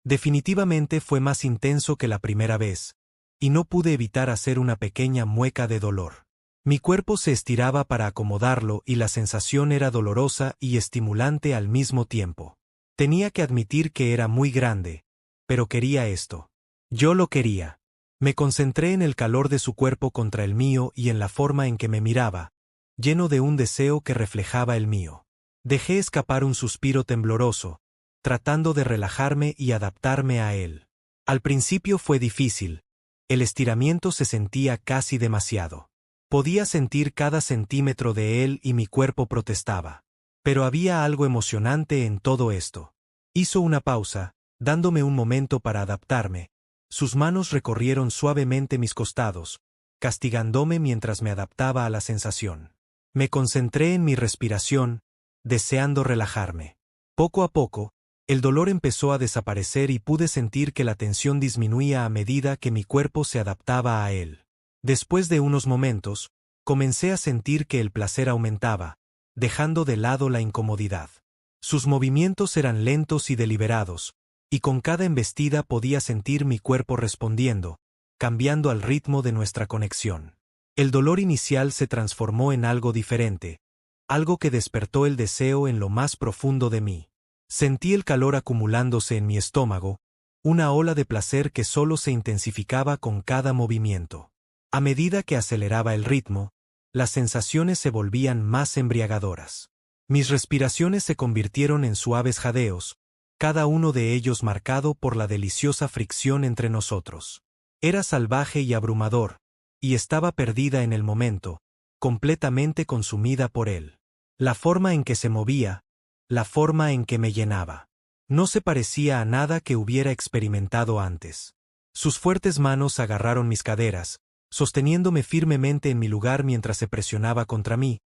Definitivamente fue más intenso que la primera vez, y no pude evitar hacer una pequeña mueca de dolor. Mi cuerpo se estiraba para acomodarlo y la sensación era dolorosa y estimulante al mismo tiempo. Tenía que admitir que era muy grande, pero quería esto. Yo lo quería. Me concentré en el calor de su cuerpo contra el mío y en la forma en que me miraba, lleno de un deseo que reflejaba el mío. Dejé escapar un suspiro tembloroso, tratando de relajarme y adaptarme a él. Al principio fue difícil. El estiramiento se sentía casi demasiado. Podía sentir cada centímetro de él y mi cuerpo protestaba. Pero había algo emocionante en todo esto. Hizo una pausa, dándome un momento para adaptarme. Sus manos recorrieron suavemente mis costados, castigándome mientras me adaptaba a la sensación. Me concentré en mi respiración, deseando relajarme. Poco a poco, el dolor empezó a desaparecer y pude sentir que la tensión disminuía a medida que mi cuerpo se adaptaba a él. Después de unos momentos, comencé a sentir que el placer aumentaba, dejando de lado la incomodidad. Sus movimientos eran lentos y deliberados, y con cada embestida podía sentir mi cuerpo respondiendo, cambiando al ritmo de nuestra conexión. El dolor inicial se transformó en algo diferente, algo que despertó el deseo en lo más profundo de mí. Sentí el calor acumulándose en mi estómago, una ola de placer que solo se intensificaba con cada movimiento. A medida que aceleraba el ritmo, las sensaciones se volvían más embriagadoras. Mis respiraciones se convirtieron en suaves jadeos, cada uno de ellos marcado por la deliciosa fricción entre nosotros. Era salvaje y abrumador, y estaba perdida en el momento, completamente consumida por él. La forma en que se movía, la forma en que me llenaba. No se parecía a nada que hubiera experimentado antes. Sus fuertes manos agarraron mis caderas, sosteniéndome firmemente en mi lugar mientras se presionaba contra mí.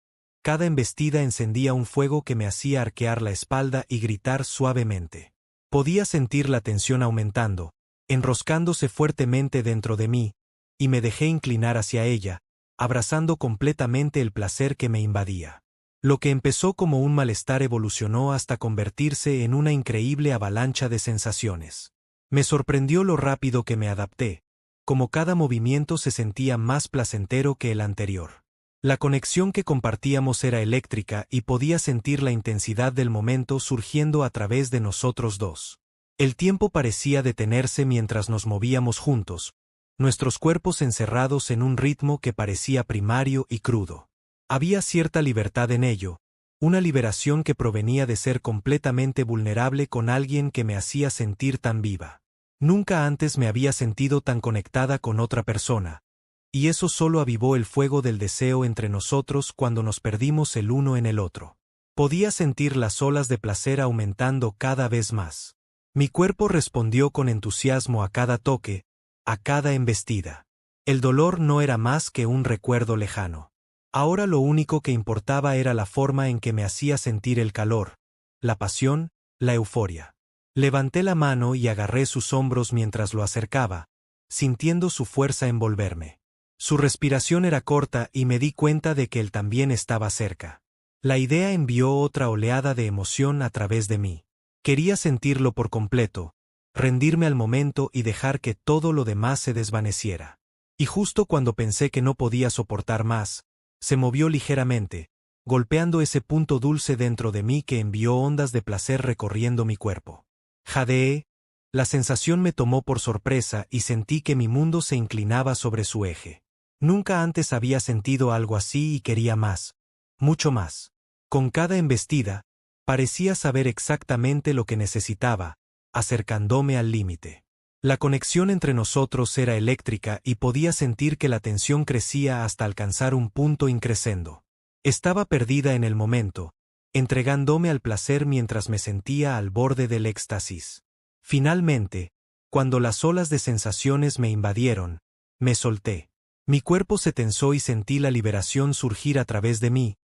Cada embestida encendía un fuego que me hacía arquear la espalda y gritar suavemente. Podía sentir la tensión aumentando, enroscándose fuertemente dentro de mí, y me dejé inclinar hacia ella, abrazando completamente el placer que me invadía. Lo que empezó como un malestar evolucionó hasta convertirse en una increíble avalancha de sensaciones. Me sorprendió lo rápido que me adapté, como cada movimiento se sentía más placentero que el anterior. La conexión que compartíamos era eléctrica y podía sentir la intensidad del momento surgiendo a través de nosotros dos. El tiempo parecía detenerse mientras nos movíamos juntos, nuestros cuerpos encerrados en un ritmo que parecía primario y crudo. Había cierta libertad en ello, una liberación que provenía de ser completamente vulnerable con alguien que me hacía sentir tan viva. Nunca antes me había sentido tan conectada con otra persona, y eso solo avivó el fuego del deseo entre nosotros cuando nos perdimos el uno en el otro. Podía sentir las olas de placer aumentando cada vez más. Mi cuerpo respondió con entusiasmo a cada toque, a cada embestida. El dolor no era más que un recuerdo lejano. Ahora lo único que importaba era la forma en que me hacía sentir el calor, la pasión, la euforia. Levanté la mano y agarré sus hombros mientras lo acercaba, sintiendo su fuerza envolverme. Su respiración era corta y me di cuenta de que él también estaba cerca. La idea envió otra oleada de emoción a través de mí. Quería sentirlo por completo, rendirme al momento y dejar que todo lo demás se desvaneciera. Y justo cuando pensé que no podía soportar más, se movió ligeramente, golpeando ese punto dulce dentro de mí que envió ondas de placer recorriendo mi cuerpo. Jadeé, la sensación me tomó por sorpresa y sentí que mi mundo se inclinaba sobre su eje. Nunca antes había sentido algo así y quería más, mucho más. Con cada embestida, parecía saber exactamente lo que necesitaba, acercándome al límite. La conexión entre nosotros era eléctrica y podía sentir que la tensión crecía hasta alcanzar un punto increscendo. Estaba perdida en el momento, entregándome al placer mientras me sentía al borde del éxtasis. Finalmente, cuando las olas de sensaciones me invadieron, me solté. Mi cuerpo se tensó y sentí la liberación surgir a través de mí,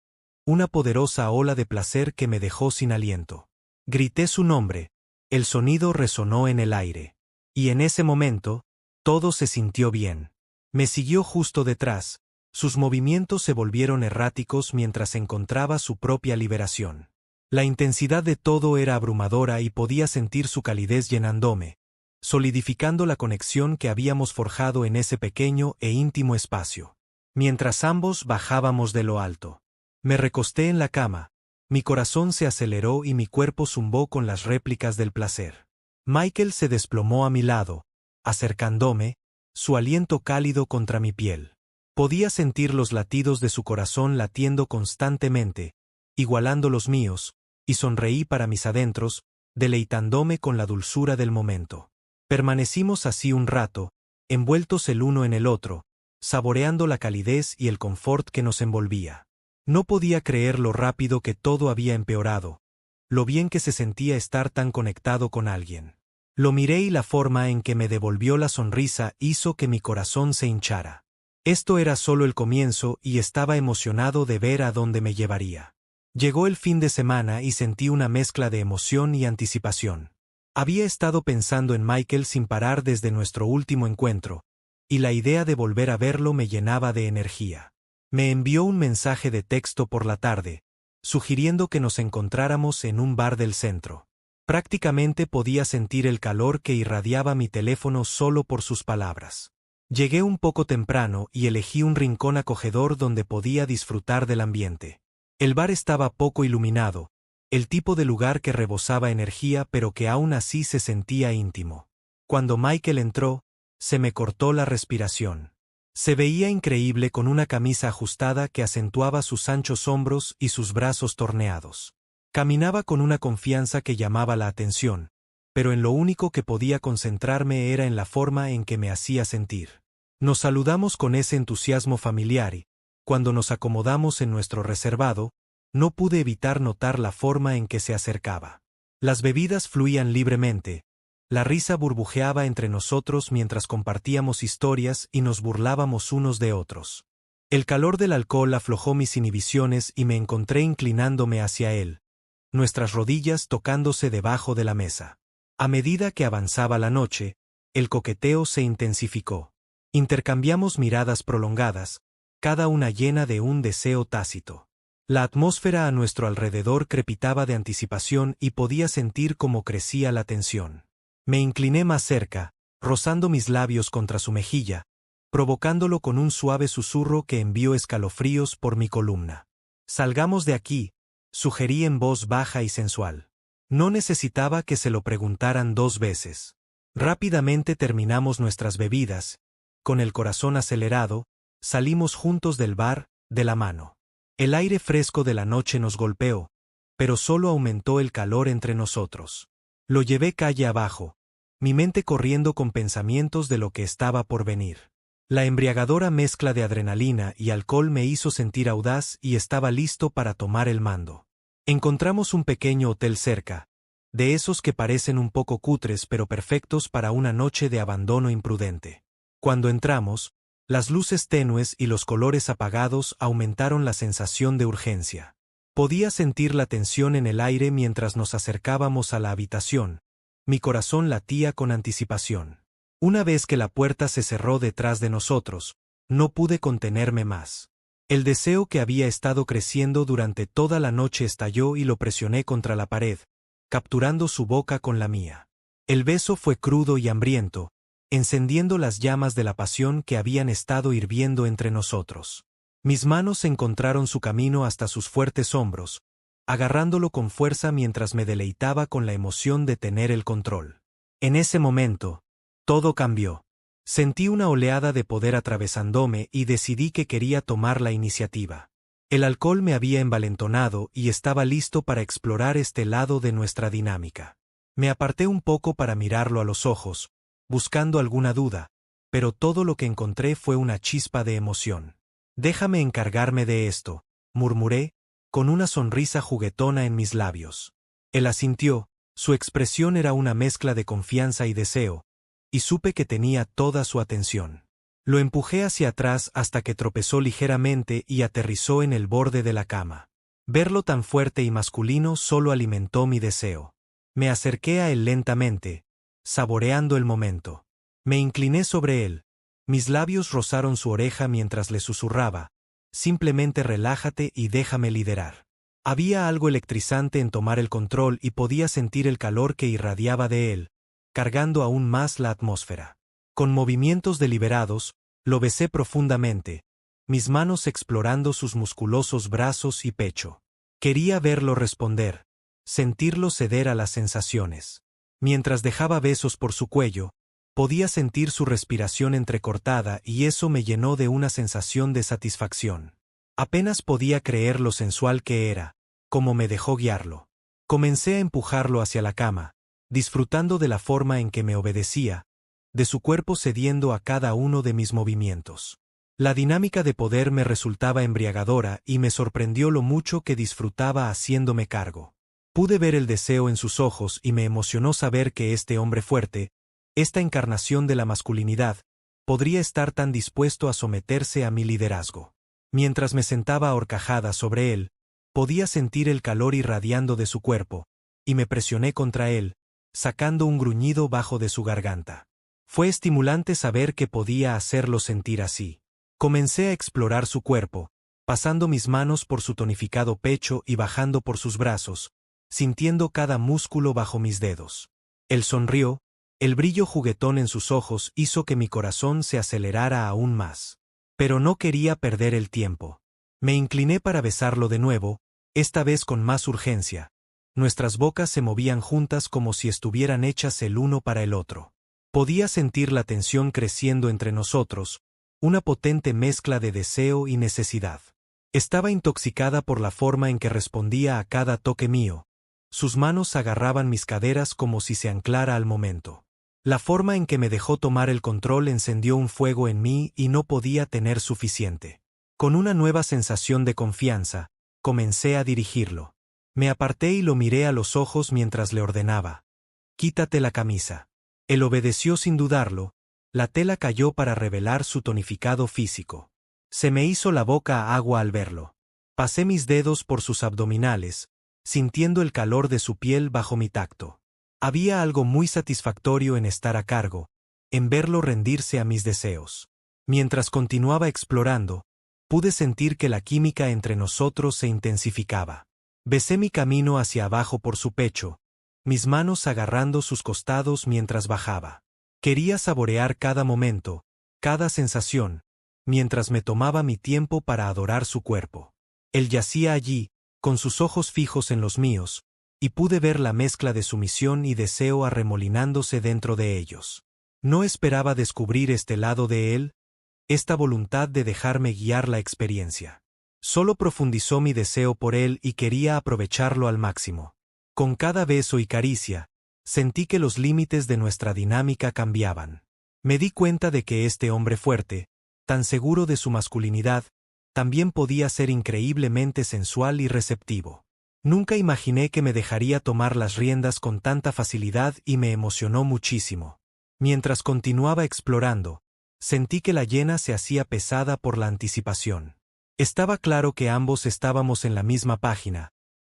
una poderosa ola de placer que me dejó sin aliento. Grité su nombre, el sonido resonó en el aire. Y en ese momento, todo se sintió bien. Me siguió justo detrás, sus movimientos se volvieron erráticos mientras encontraba su propia liberación. La intensidad de todo era abrumadora y podía sentir su calidez llenándome, solidificando la conexión que habíamos forjado en ese pequeño e íntimo espacio. Mientras ambos bajábamos de lo alto, me recosté en la cama, mi corazón se aceleró y mi cuerpo zumbó con las réplicas del placer. Michael se desplomó a mi lado, acercándome, su aliento cálido contra mi piel. Podía sentir los latidos de su corazón latiendo constantemente, igualando los míos, y sonreí para mis adentros, deleitándome con la dulzura del momento. Permanecimos así un rato, envueltos el uno en el otro, saboreando la calidez y el confort que nos envolvía. No podía creer lo rápido que todo había empeorado, lo bien que se sentía estar tan conectado con alguien. Lo miré y la forma en que me devolvió la sonrisa hizo que mi corazón se hinchara. Esto era solo el comienzo y estaba emocionado de ver a dónde me llevaría. Llegó el fin de semana y sentí una mezcla de emoción y anticipación. Había estado pensando en Michael sin parar desde nuestro último encuentro, y la idea de volver a verlo me llenaba de energía. Me envió un mensaje de texto por la tarde, sugiriendo que nos encontráramos en un bar del centro. Prácticamente podía sentir el calor que irradiaba mi teléfono solo por sus palabras. Llegué un poco temprano y elegí un rincón acogedor donde podía disfrutar del ambiente. El bar estaba poco iluminado, el tipo de lugar que rebosaba energía pero que aún así se sentía íntimo. Cuando Michael entró, se me cortó la respiración. Se veía increíble con una camisa ajustada que acentuaba sus anchos hombros y sus brazos torneados. Caminaba con una confianza que llamaba la atención, pero en lo único que podía concentrarme era en la forma en que me hacía sentir. Nos saludamos con ese entusiasmo familiar y, cuando nos acomodamos en nuestro reservado, no pude evitar notar la forma en que se acercaba. Las bebidas fluían libremente, la risa burbujeaba entre nosotros mientras compartíamos historias y nos burlábamos unos de otros. El calor del alcohol aflojó mis inhibiciones y me encontré inclinándome hacia él, nuestras rodillas tocándose debajo de la mesa. A medida que avanzaba la noche, el coqueteo se intensificó. Intercambiamos miradas prolongadas, cada una llena de un deseo tácito. La atmósfera a nuestro alrededor crepitaba de anticipación y podía sentir cómo crecía la tensión. Me incliné más cerca, rozando mis labios contra su mejilla, provocándolo con un suave susurro que envió escalofríos por mi columna. «Salgamos de aquí», sugerí en voz baja y sensual. No necesitaba que se lo preguntaran 2 veces. Rápidamente terminamos nuestras bebidas. Con el corazón acelerado, salimos juntos del bar, de la mano. El aire fresco de la noche nos golpeó, pero solo aumentó el calor entre nosotros. Lo llevé calle abajo, mi mente corriendo con pensamientos de lo que estaba por venir. La embriagadora mezcla de adrenalina y alcohol me hizo sentir audaz y estaba listo para tomar el mando. Encontramos un pequeño hotel cerca, de esos que parecen un poco cutres pero perfectos para una noche de abandono imprudente. Cuando entramos, las luces tenues y los colores apagados aumentaron la sensación de urgencia. Podía sentir la tensión en el aire mientras nos acercábamos a la habitación. Mi corazón latía con anticipación. Una vez que la puerta se cerró detrás de nosotros, no pude contenerme más. El deseo que había estado creciendo durante toda la noche estalló y lo presioné contra la pared, capturando su boca con la mía. El beso fue crudo y hambriento, encendiendo las llamas de la pasión que habían estado hirviendo entre nosotros. Mis manos encontraron su camino hasta sus fuertes hombros, agarrándolo con fuerza mientras me deleitaba con la emoción de tener el control. En ese momento, todo cambió. Sentí una oleada de poder atravesándome y decidí que quería tomar la iniciativa. El alcohol me había envalentonado y estaba listo para explorar este lado de nuestra dinámica. Me aparté un poco para mirarlo a los ojos, buscando alguna duda, pero todo lo que encontré fue una chispa de emoción. «Déjame encargarme de esto», murmuré, con una sonrisa juguetona en mis labios. Él asintió, su expresión era una mezcla de confianza y deseo, y supe que tenía toda su atención. Lo empujé hacia atrás hasta que tropezó ligeramente y aterrizó en el borde de la cama. Verlo tan fuerte y masculino solo alimentó mi deseo. Me acerqué a él lentamente, saboreando el momento. Me incliné sobre él. Mis labios rozaron su oreja mientras le susurraba, «Simplemente relájate y déjame liderar». Había algo electrizante en tomar el control y podía sentir el calor que irradiaba de él, cargando aún más la atmósfera. Con movimientos deliberados, lo besé profundamente, mis manos explorando sus musculosos brazos y pecho. Quería verlo responder, sentirlo ceder a las sensaciones. Mientras dejaba besos por su cuello, podía sentir su respiración entrecortada y eso me llenó de una sensación de satisfacción. Apenas podía creer lo sensual que era, como me dejó guiarlo. Comencé a empujarlo hacia la cama, disfrutando de la forma en que me obedecía, de su cuerpo cediendo a cada uno de mis movimientos. La dinámica de poder me resultaba embriagadora y me sorprendió lo mucho que disfrutaba haciéndome cargo. Pude ver el deseo en sus ojos y me emocionó saber que este hombre fuerte, esta encarnación de la masculinidad, podría estar tan dispuesto a someterse a mi liderazgo. Mientras me sentaba ahorcajada sobre él, podía sentir el calor irradiando de su cuerpo, y me presioné contra él, sacando un gruñido bajo de su garganta. Fue estimulante saber que podía hacerlo sentir así. Comencé a explorar su cuerpo, pasando mis manos por su tonificado pecho y bajando por sus brazos, sintiendo cada músculo bajo mis dedos. Él sonrió, el brillo juguetón en sus ojos hizo que mi corazón se acelerara aún más. Pero no quería perder el tiempo. Me incliné para besarlo de nuevo, esta vez con más urgencia. Nuestras bocas se movían juntas como si estuvieran hechas el uno para el otro. Podía sentir la tensión creciendo entre nosotros, una potente mezcla de deseo y necesidad. Estaba intoxicada por la forma en que respondía a cada toque mío. Sus manos agarraban mis caderas como si se anclara al momento. La forma en que me dejó tomar el control encendió un fuego en mí y no podía tener suficiente. Con una nueva sensación de confianza, comencé a dirigirlo. Me aparté y lo miré a los ojos mientras le ordenaba: «Quítate la camisa». Él obedeció sin dudarlo. La tela cayó para revelar su tonificado físico. Se me hizo la boca agua al verlo. Pasé mis dedos por sus abdominales, sintiendo el calor de su piel bajo mi tacto. Había algo muy satisfactorio en estar a cargo, en verlo rendirse a mis deseos. Mientras continuaba explorando, pude sentir que la química entre nosotros se intensificaba. Besé mi camino hacia abajo por su pecho, mis manos agarrando sus costados mientras bajaba. Quería saborear cada momento, cada sensación, mientras me tomaba mi tiempo para adorar su cuerpo. Él yacía allí, con sus ojos fijos en los míos, y pude ver la mezcla de sumisión y deseo arremolinándose dentro de ellos. No esperaba descubrir este lado de él, esta voluntad de dejarme guiar la experiencia. Solo profundizó mi deseo por él y quería aprovecharlo al máximo. Con cada beso y caricia, sentí que los límites de nuestra dinámica cambiaban. Me di cuenta de que este hombre fuerte, tan seguro de su masculinidad, también podía ser increíblemente sensual y receptivo. Nunca imaginé que me dejaría tomar las riendas con tanta facilidad y me emocionó muchísimo. Mientras continuaba explorando, sentí que la hiena se hacía pesada por la anticipación. Estaba claro que ambos estábamos en la misma página.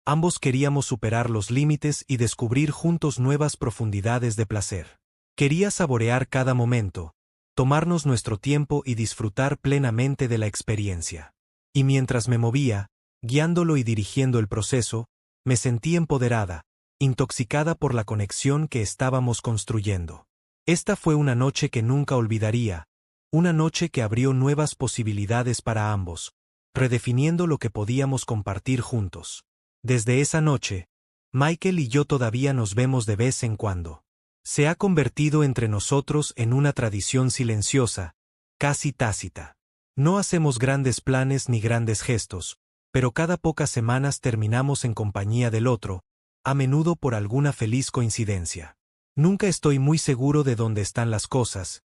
Ambos queríamos superar los límites y descubrir juntos nuevas profundidades de placer. Quería saborear cada momento, tomarnos nuestro tiempo y disfrutar plenamente de la experiencia. Y mientras me movía, guiándolo y dirigiendo el proceso, me sentí empoderada, intoxicada por la conexión que estábamos construyendo. Esta fue una noche que nunca olvidaría, una noche que abrió nuevas posibilidades para ambos, redefiniendo lo que podíamos compartir juntos. Desde esa noche, Michael y yo todavía nos vemos de vez en cuando. Se ha convertido entre nosotros en una tradición silenciosa, casi tácita. No hacemos grandes planes ni grandes gestos, pero cada pocas semanas terminamos en compañía del otro, a menudo por alguna feliz coincidencia. Nunca estoy muy seguro de dónde están las cosas.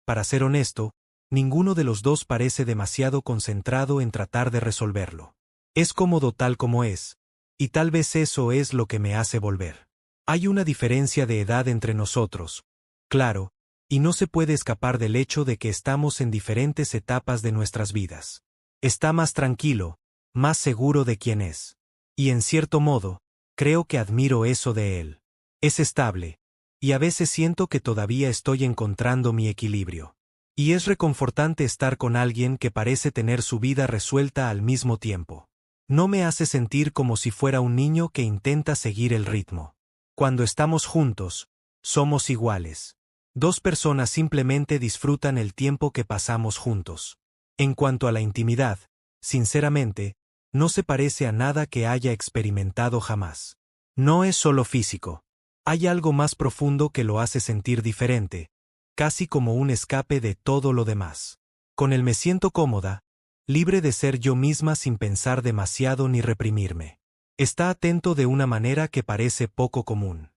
Para ser honesto, ninguno de los dos parece demasiado concentrado en tratar de resolverlo. Es cómodo tal como es. Y tal vez eso es lo que me hace volver. Hay una diferencia de edad entre nosotros, claro, y no se puede escapar del hecho de que estamos en diferentes etapas de nuestras vidas. Está más tranquilo, más seguro de quién es. Y en cierto modo, creo que admiro eso de él. Es estable, y a veces siento que todavía estoy encontrando mi equilibrio. Y es reconfortante estar con alguien que parece tener su vida resuelta al mismo tiempo. No me hace sentir como si fuera un niño que intenta seguir el ritmo. Cuando estamos juntos, somos iguales. Dos personas simplemente disfrutan el tiempo que pasamos juntos. En cuanto a la intimidad, sinceramente, no se parece a nada que haya experimentado jamás. No es solo físico. Hay algo más profundo que lo hace sentir diferente, casi como un escape de todo lo demás. Con él me siento cómoda, libre de ser yo misma sin pensar demasiado ni reprimirme. Está atento de una manera que parece poco común.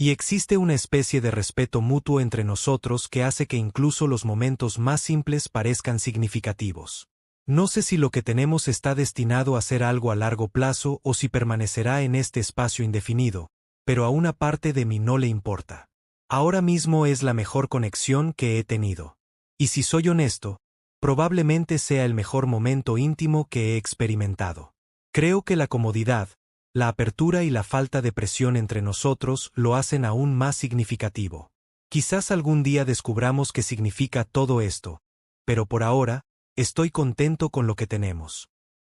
Y existe una especie de respeto mutuo entre nosotros que hace que incluso los momentos más simples parezcan significativos. No sé si lo que tenemos está destinado a ser algo a largo plazo o si permanecerá en este espacio indefinido, pero a una parte de mí no le importa. Ahora mismo es la mejor conexión que he tenido. Y si soy honesto, probablemente sea el mejor momento íntimo que he experimentado. Creo que la comodidad, la apertura y la falta de presión entre nosotros lo hacen aún más significativo. Quizás algún día descubramos qué significa todo esto, pero por ahora, estoy contento con lo que tenemos.